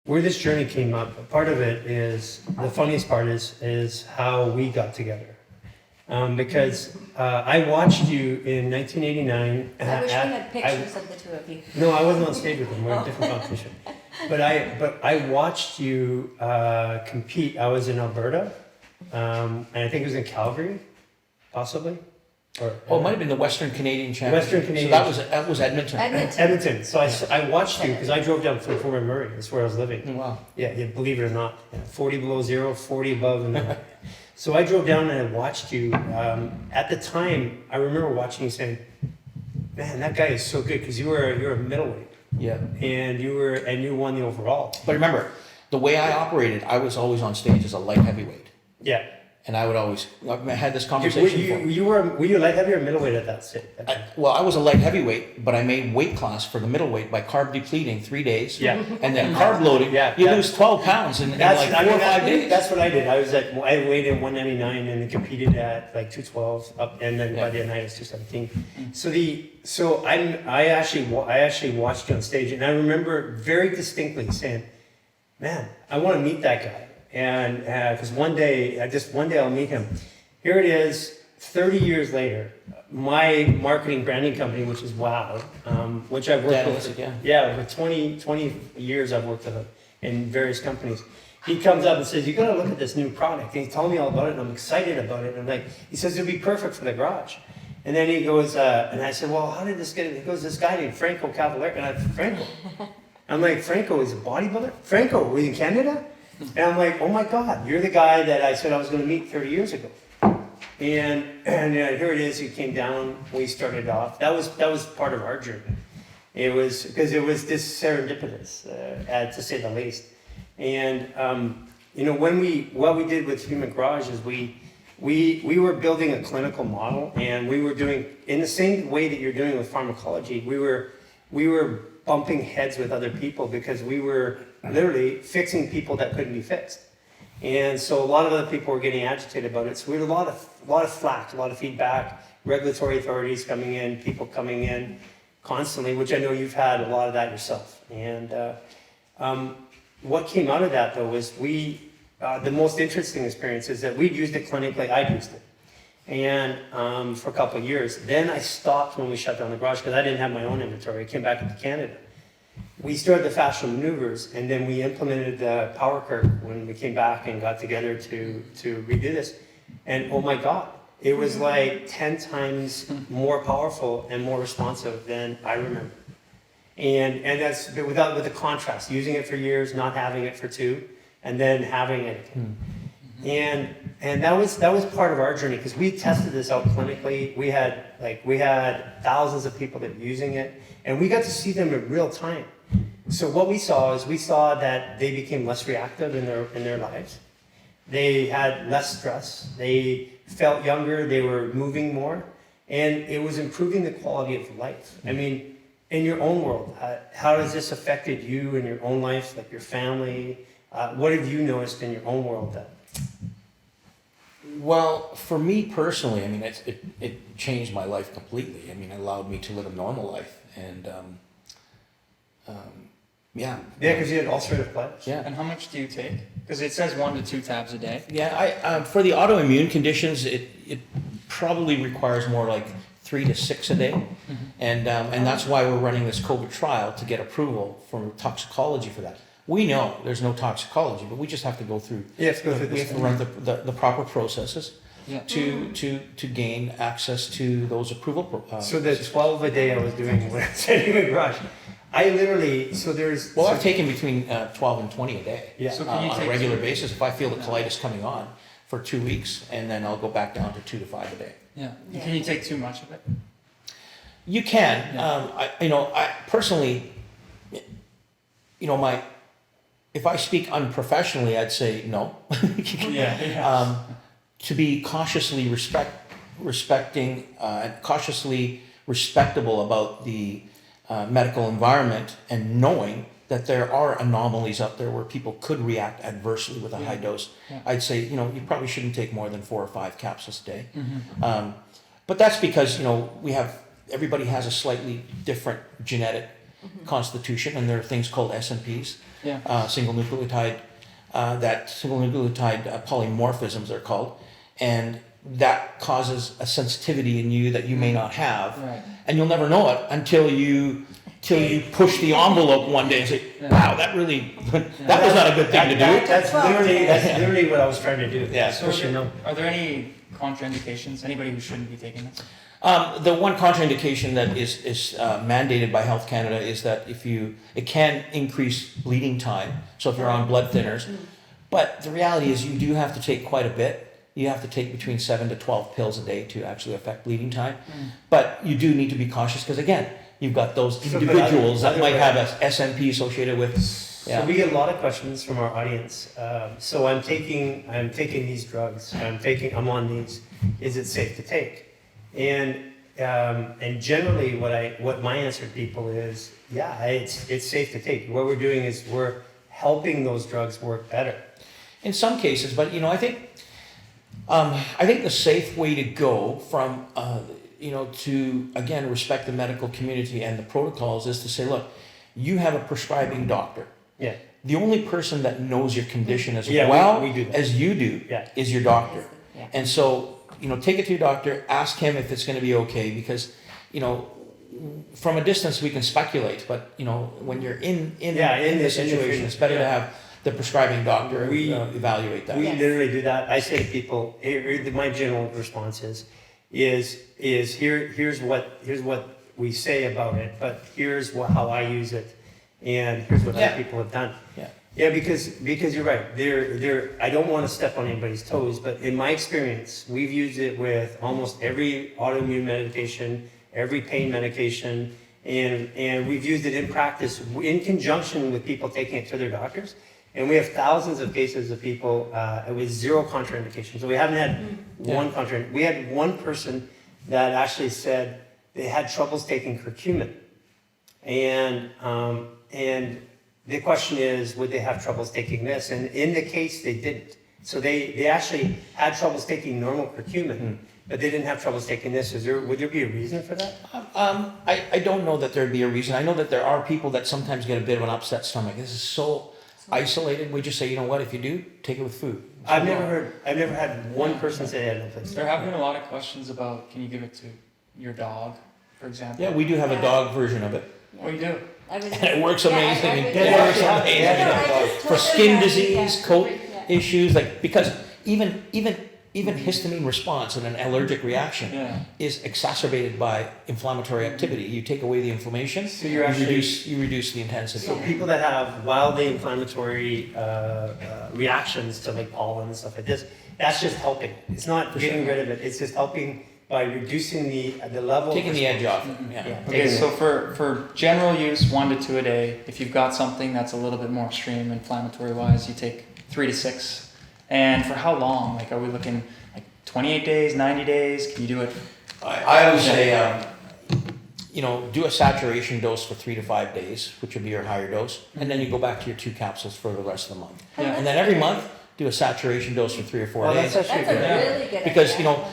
where this journey came up, part of it is, the funniest part is how we got together. Because I watched you in 1989. I wish we had pictures of the two of you. No, I wasn't on stage with them. We're in a different competition. But I watched you compete. I was in Alberta, and I think it was in Calgary, possibly. Or, it might have been the Western Canadian Championships. Western Canadian. So that was Edmonton. Edmonton. So I watched you because I drove down from Fort McMurray. That's where I was living. Oh, wow. Yeah, believe it or not. 40 below zero, 40 above. And so I drove down and I watched you. At the time, I remember watching you saying, "Man, that guy is so good," because you're a middleweight. Yeah. And you won the overall. But remember, the way I operated, I was always on stage as a light heavyweight. Yeah. And I had this conversation. Were you light heavy or middleweight at that stage? I was a light heavyweight, but I made weight class for the middleweight by carb depleting 3 days. Yeah. And then carb loading. Yeah. You lose 12 pounds in like 4 or 5 days. That's what I did. I weighed in 199 and then competed at like 212 up, and then by the end I was 217. I actually watched you on stage, and I remember very distinctly saying, "Man, I want to meet that guy." And because one day I'll meet him. Here it is, 30 years later, my marketing branding company, which is Wow, which I've worked with. Yeah, for 20 years I've worked with him in various companies. He comes up and says, "You got to look at this new product." And he told me all about it, and I'm excited about it. And he says, "It'll be perfect for the garage." And then he goes, and I said, "Well, how did this get?" He goes, "This guy named Franco Cavaleri." And Franco. I'm like, "Franco is a bodybuilder? Franco, were you in Canada?" And I'm like, "Oh my God, you're the guy that I said I was going to meet 30 years ago." And here it is. He came down. We started off. That was part of our journey. It was because it was this serendipitous, to say the least. And what we did with Human Garage is we were building a clinical model, and we were doing in the same way that you're doing with pharmacology. We were bumping heads with other people because we were literally fixing people that couldn't be fixed. And so a lot of other people were getting agitated about it. So we had a lot of flack, a lot of feedback, regulatory authorities coming in, people coming in constantly, which I know you've had a lot of that yourself. And what came out of that though was the most interesting experience is that we'd used it clinically, I'd used it. And for a couple of years. Then I stopped when we shut down the garage because I didn't have my own inventory. I came back into Canada. We started the fascial maneuvers, and then we implemented the power curve when we came back and got together to redo this. And oh my God, it was like 10 times more powerful and more responsive than I remember. And that's with the contrast, using it for years, not having it for 2, and then having it. And that was part of our journey because we tested this out clinically. We had thousands of people that were using it, and we got to see them in real time. So what we saw that they became less reactive in their lives. They had less stress. They felt younger. They were moving more, and it was improving the quality of life. I mean, in your own world, how has this affected you in your own life, like your family? What have you noticed in your own world that? Well, for me personally, I mean, it changed my life completely. I mean, it allowed me to live a normal life, and yeah. Yeah, because you had ulcerative colitis. Yeah. And how much do you take? Because it says 1 to 2 tabs a day. Yeah, I for the autoimmune conditions, it probably requires more like 3 to 6 a day, and that's why we're running this COVID trial to get approval for toxicology for that. We know there's no toxicology, but we just have to go through. We have to run the proper processes Yeah. to gain access to those approval. So the 12 a day I was doing when I was in the garage, I literally I've taken between 12 and 20 a day. Yeah. So can you on a take regular 2? basis if I feel the colitis coming on for 2 weeks, and then I'll go back down to 2 to 5 a day. Yeah. Can you take too much of it? You can. Yeah. I personally, if I speak unprofessionally, I'd say no. Yeah. To be cautiously respecting and cautiously respectable about the medical environment, and knowing that there are anomalies out there where people could react adversely with a high dose. Yeah. I'd say, you probably shouldn't take more than 4 or 5 capsules a day. But that's because, everybody has a slightly different genetic constitution, and there are things called SNPs, Yeah. single nucleotide polymorphisms are called, and that causes a sensitivity in you that you may not have, Right. and you'll never know it until you push the envelope one day and say, wow, that really, that was not a good thing to do. That's literally what I was trying to do. Yeah. So are there any contraindications? Anybody who shouldn't be taking this? The one contraindication that is mandated by Health Canada is that it can increase bleeding time. So if you're on blood thinners, but the reality is you do have to take quite a bit. You have to take between 7 to 12 pills a day to actually affect bleeding time. But you do need to be cautious because again, you've got those individuals that might have an SMP associated with. Yeah. So we get a lot of questions from our audience. So I'm taking these drugs. I'm on these. Is it safe to take? And generally, what my answer to people is, yeah, it's safe to take. What we're doing is we're helping those drugs work better. In some cases, but I think the safe way to go from to again respect the medical community and the protocols is to say, look, you have a prescribing doctor. Yeah. The only person that knows your condition as we do that. as you do is your doctor. Yeah. And so, take it to your doctor, ask him if it's going to be okay, because, from a distance we can speculate, but, when you're in the situation, it's better to have the prescribing doctor evaluate that. We literally do that. I say to people, my general response is here's what we say about it, but here's how I use it, and here's what other people have done. Yeah, because you're right. I don't want to step on anybody's toes, but in my experience, we've used it with almost every autoimmune medication, every pain medication, and we've used it in practice in conjunction with people taking it to their doctors. And we have thousands of cases of people with zero contraindications. So we haven't had one contraindication. We had one person that actually said they had troubles taking curcumin, and the question is, would they have troubles taking this? And in the case, they didn't. So they actually had troubles taking normal curcumin, but they didn't have troubles taking this. Would there be a reason for that? I don't know that there'd be a reason. I know that there are people that sometimes get a bit of an upset stomach. This is so isolated. We just say, you know what, if you do, take it with food. I've never had one person say that in a place. There have been a lot of questions about, can you give it to your dog, for example? Yeah, we do have a dog version of it. What do you do? And it works amazing. It works amazing for skin disease, coat issues, because even histamine response and an allergic reaction is exacerbated by inflammatory activity. You take away the inflammation, So you reduce the intensity. So people that have wildly inflammatory reactions to pollen and stuff like this, that's just helping. It's not getting rid of it. It's just helping by reducing the level. Taking the edge off. Okay, so for general use, 1 to 2 a day. If you've got something that's a little bit more extreme inflammatory wise, you take 3 to 6. And for how long? Are we looking 28 days, 90 days? Can you do it? I would say, do a saturation dose for 3 to 5 days, which would be your higher dose, and then you go back to your 2 capsules for the rest of the month. Yeah. And then every month, do a saturation dose for 3 or 4 days. That's actually That's a really good Because idea.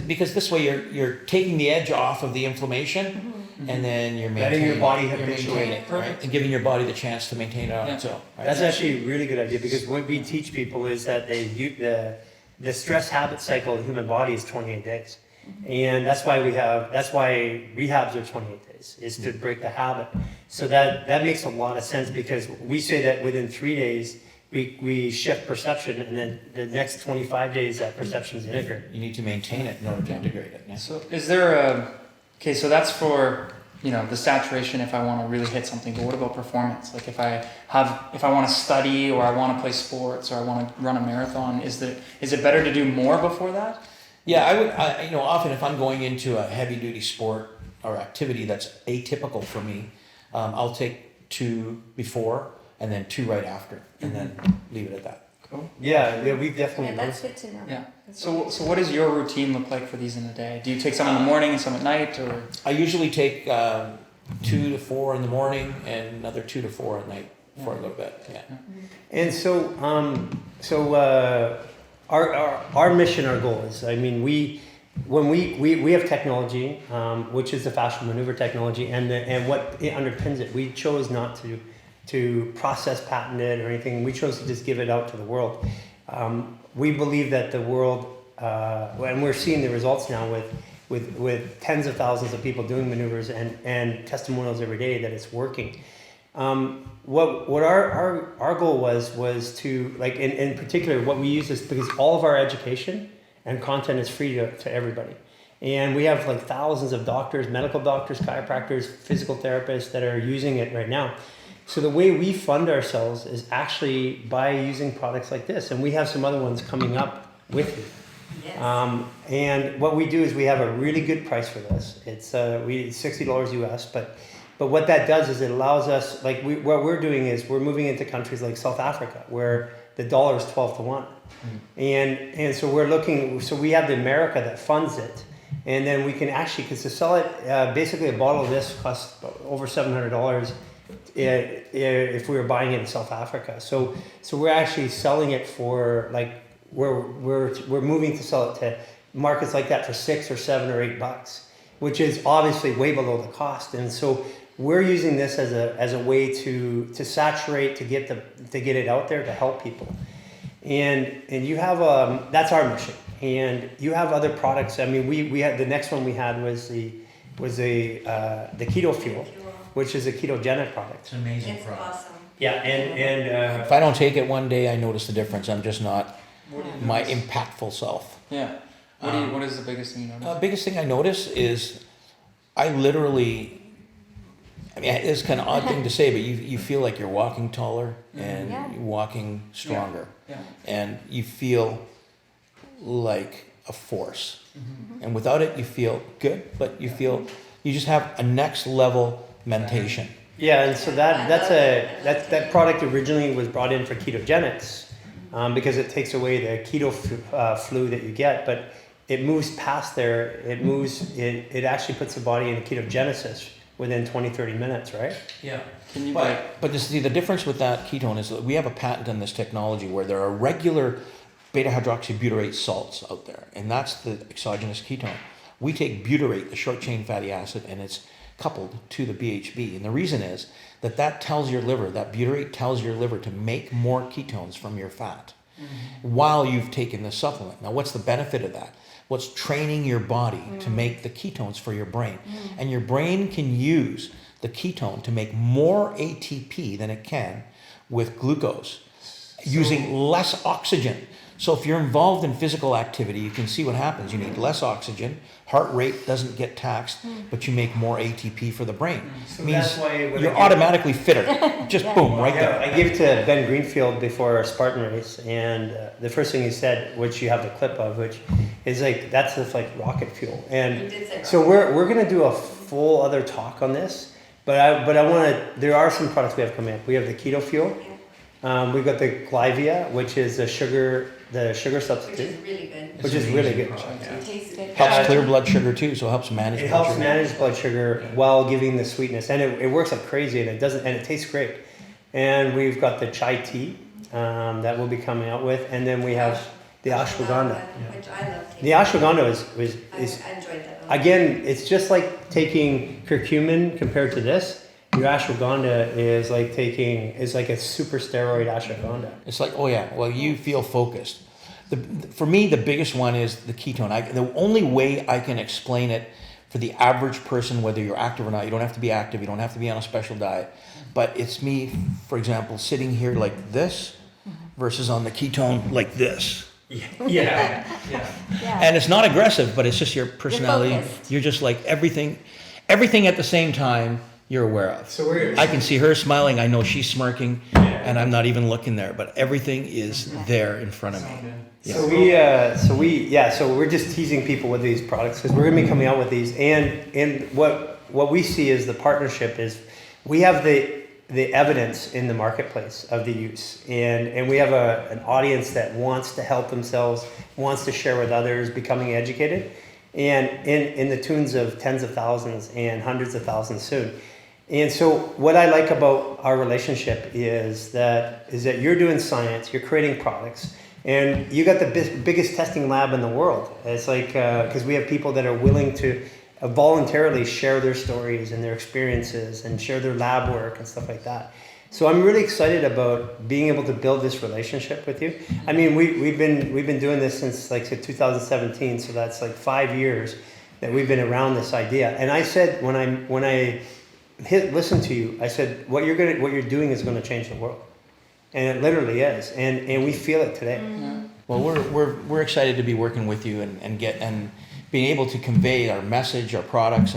because this way you're taking the edge off of the inflammation, and then you're letting your body you're habituate. maintaining it, right? And giving your body the chance to maintain it on its own. Right? That's actually a really good idea, because what we teach people is that the stress habit cycle of the human body is 28 days. And that's why rehabs are 28 days, is to break the habit. So that makes a lot of sense, because we say that within 3 days, we shift perception, and then the next 25 days that perception is integrated. You need to maintain it in order to integrate it. Yeah. So is there so that's for, the saturation if I want to really hit something, but what about performance? If I want to study, or I want to play sports, or I want to run a marathon, is it better to do more before that? Yeah, I would, often if I'm going into a heavy duty sport or activity that's atypical for me, I'll take 2 before and then 2 right after, and then leave it at that. Cool. Yeah, we've definitely That's good to know. Yeah. So what does your routine look like for these in a day? Do you take some in the morning and some at night, or? I usually take 2 to 4 in the morning and another 2 to 4 at night for a little bit. Yeah. And so our mission, our goal is, when we have technology, which is the fascial maneuver technology, and what it underpins it, we chose not to process patent it or anything. We chose to just give it out to the world. We believe that the world, and we're seeing the results now with tens of thousands of people doing maneuvers and testimonials every day that it's working. What our goal was to, like, in particular, what we use is because all of our education and content is free to everybody. And we have like thousands of doctors, medical doctors, chiropractors, physical therapists that are using it right now. So the way we fund ourselves is actually by using products like this. And we have some other ones coming up with you. Yes. And what we do is we have a really good price for this. It's $60 US, but what that does is it allows us, like what we're doing is we're moving into countries like South Africa where the dollar is 12 to 1. And so we're looking, so we have the America that funds it. And then we can actually, because to sell it, basically a bottle of this costs over $700 if we were buying it in South Africa. So we're actually selling it for, like, we're moving to sell it to markets like that for $6 or $7 or $8, which is obviously way below the cost. And so we're using this as a way to saturate, to get it out there, to help people. And you have that's our mission. And you have other products. I mean, we had, the next one we had was the keto fuel, which is a ketogenic product. It's an amazing It's product. awesome. Yeah, and If I don't take it one day, I notice the difference. I'm just not my impactful self. Yeah. What is the biggest thing you notice? Biggest thing I notice is I literally, I mean, it's kind of odd thing to say, but you feel like you're walking taller and Yeah. you're walking stronger. Yeah. And you feel like a force. And without it, you feel good, but you just have a next level mentation. yeah, and so that product originally was brought in for ketogenics because it takes away the keto flu that you get, but it moves past there. It actually puts the body in ketogenesis within 20-30 minutes, right? Yeah. Can you But you see, the difference with that ketone is that we have a patent on this technology where there are regular beta-hydroxybutyrate salts out there, and that's the exogenous ketone. We take butyrate, the short-chain fatty acid, and it's coupled to the BHB. And the reason is that tells your liver, that butyrate tells your liver to make more ketones from your fat while you've taken the supplement. Now, what's the benefit of that? What's training your body to make the ketones for your brain. And your brain can use the ketone to make more ATP than it can with glucose, using less oxygen. So if you're involved in physical activity, you can see what happens. You need less oxygen, heart rate doesn't get taxed, but you make more ATP for the brain. So It means that's why you're automatically fitter. Just boom, right there. I gave to Ben Greenfield before our Spartan race, and the first thing he said, which you have the clip of, which is like, that's just like rocket fuel. You And did say so we're gonna do a full other talk on this, but I want to. There are some products we have coming up. We have the keto fuel. We've got the Glyvia, which is the sugar which substitute, is really good. which is really good. It tastes good. Helps clear blood sugar too, so it helps manage It blood helps sugar. manage blood sugar while giving the sweetness, and it works like crazy, and it tastes great. And we've got the chai tea that we'll be coming out with, and then we have the ashwagandha. Which I love. The ashwagandha is I enjoyed that. again, it's just like taking curcumin compared to this. Your ashwagandha is like a super steroid ashwagandha. It's like, oh yeah, well, you feel focused. For me, the biggest one is the ketone. The only way I can explain it for the average person, whether you're active or not, you don't have to be active, you don't have to be on a special diet, but it's me, for example, sitting here like this versus on the ketone like this. Yeah. Yeah. And it's not aggressive, but it's just your personality. focused. You're just like everything at the same time you're aware of. So I can see her smiling, I know she's smirking, and I'm not even looking there, but everything is there in front of me. So we're just teasing people with these products because we're going to be coming out with these, and what we see is the partnership is we have the evidence in the marketplace of the use, and we have an audience that wants to help themselves, wants to share with others, becoming educated, and in the tunes of tens of thousands and hundreds of thousands soon. And so what I like about our relationship is that you're doing science, you're creating products, And you got the biggest testing lab in the world. It's like, because we have people that are willing to voluntarily share their stories and their experiences and share their lab work and stuff like that. So I'm really excited about being able to build this relationship with you. I mean, we've been doing this since like 2017, so that's like 5 years that we've been around this idea. And I said when I listened to you, I said what you're doing is going to change the world, and it literally is, and we feel it today. Mm-hmm. Well, we're excited to be working with you and being able to convey our message, our products,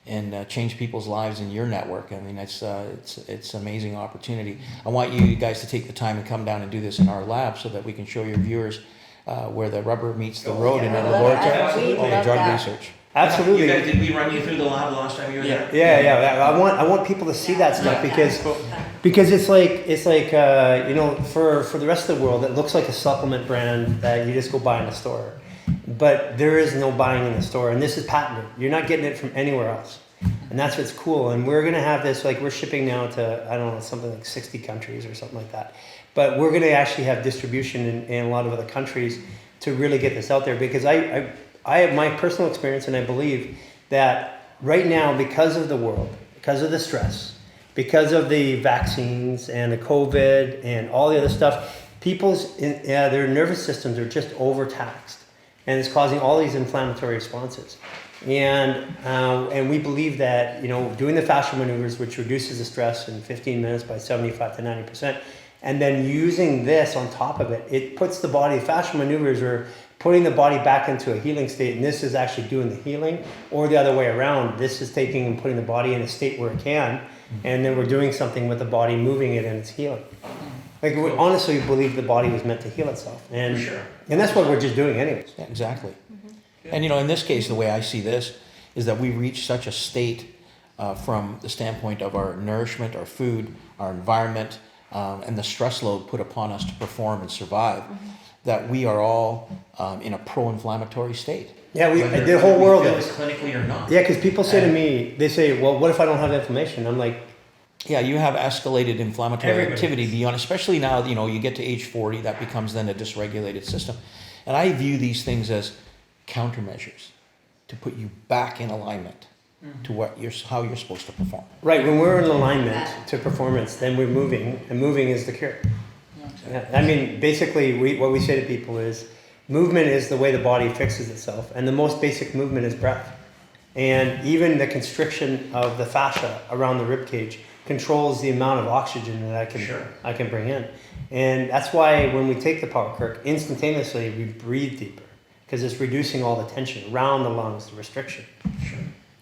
and change people's lives in your network. I mean, it's an amazing opportunity. I want you guys to take the time and come down and do this in our lab so that we can show your viewers where the rubber meets the road in our I love laboratory that. We'd and love drug that. research. Absolutely. Did we run you through the lab last time you were there? Yeah. I want people to see that stuff because it's like for the rest of the world, it looks like a supplement brand that you just go buy in the store. But there is no buying in the store, and this is patented. You're not getting it from anywhere else. And that's what's cool. And we're going to have this, like we're shipping now to, I don't know, something like 60 countries or something like that. But we're going to actually have distribution in a lot of other countries to really get this out there. Because I have my personal experience, and I believe that right now, because of the world, because of the stress, because of the vaccines and the COVID and all the other stuff, their nervous systems are just overtaxed. And it's causing all these inflammatory responses. And we believe that, doing the fascial maneuvers, which reduces the stress in 15 minutes by 75 to 90%, and then using this on top of it, it puts the body, fascial maneuvers are putting the body back into a healing state, and this is actually doing the healing, or the other way around. This is taking and putting the body in a state where it can, and then we're doing something with the body, moving it, and it's healing. Like, we honestly believe the body was meant to heal itself. And, For sure. And that's what we're just doing anyways. Yeah, exactly. And in this case, the way I see this is that we reach such a state from the standpoint of our nourishment, our food, our environment, and the stress load put upon us to perform and survive, that we are all in a pro-inflammatory state. Yeah, Whether the whole world we feel is. it clinically or not. Yeah, because people say to me, they say, well, what if I don't have inflammation? I'm like, Yeah, you have escalated inflammatory Everybody activity does. beyond, especially now, you get to age 40, that becomes then a dysregulated system. And I view these things as countermeasures to put you back in alignment to how you're supposed to perform. right, when we're in alignment to performance, then we're moving, and moving is the cure. Yeah, I mean, basically, what we say to people is, movement is the way the body fixes itself, and the most basic movement is breath. And even the constriction of the fascia around the rib cage controls the amount of oxygen that I can bring in. And that's why when we take the Power Kirk, instantaneously we breathe deeper, because it's reducing all the tension around the lungs, the restriction. Sure.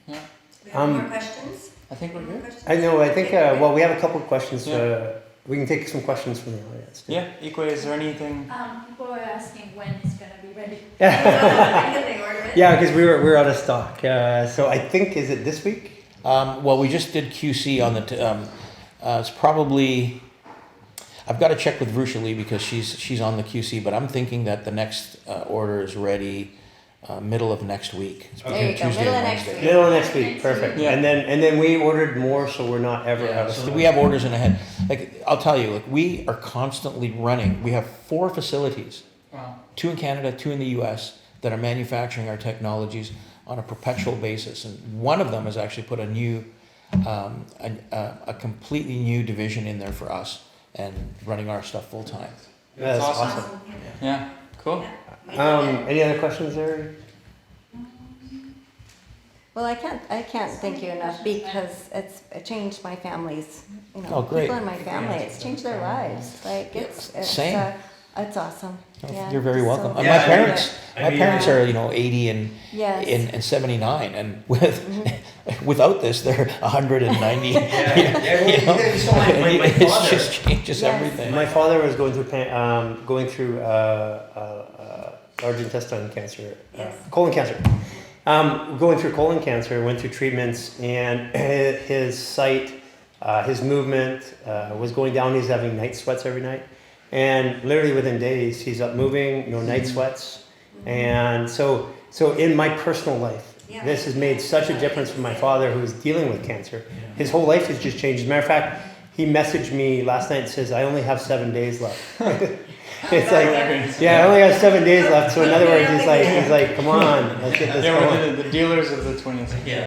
Yeah. We have more questions? I think we're More good. questions? I know, I think, we have a couple of questions. Yeah. We can take some questions from the audience. Yeah, Ikwe, is there anything? People are asking when it's gonna be ready. When can they order it? Yeah, because we're out of stock. So I think, is it this week? Well, we just did QC on the. It's probably. I've got to check with Vrusha Lee because she's on the QC, but I'm thinking that the next order is ready middle of next week. It's There you go, Tuesday middle and of next Wednesday. week. Middle of next week, perfect. Yeah. And then we ordered more, so we're not ever out of So stock. we have orders in ahead. Like I'll tell you, like we are constantly running. We have 4 facilities, Wow. 2 in Canada, 2 in the U.S. that are manufacturing our technologies on a perpetual basis, and one of them has actually put a new, a completely new division in there for us and running our stuff full time. That's That's awesome. awesome. Yeah, cool. Any other questions there? Well, I can't thank you enough because it changed my family's, Oh, great. people in my family. It's changed their lives. Like it's Same. It's awesome. Yeah, You're very so welcome. And Yeah, my parents, I mean, are 80 and Yes. and 79, and without this they're 190. My It father- just changes Yes. everything. My father was going through large intestine cancer, Yes. colon cancer. Going through colon cancer, went through treatments, and his sight, his movement was going down. He's having night sweats every night, and literally within days, he's up moving, no night sweats. And so in my personal life, Yeah. this has made such a difference for my father, who's dealing with cancer. His whole life has just changed. As a matter of fact, he messaged me last night and says, I only have 7 days left. It's like, Hilarious. yeah, I only have 7 days left. So in other words, he's like, come on, let's get this Yeah, going. we're the dealers of the 20th century. Yeah.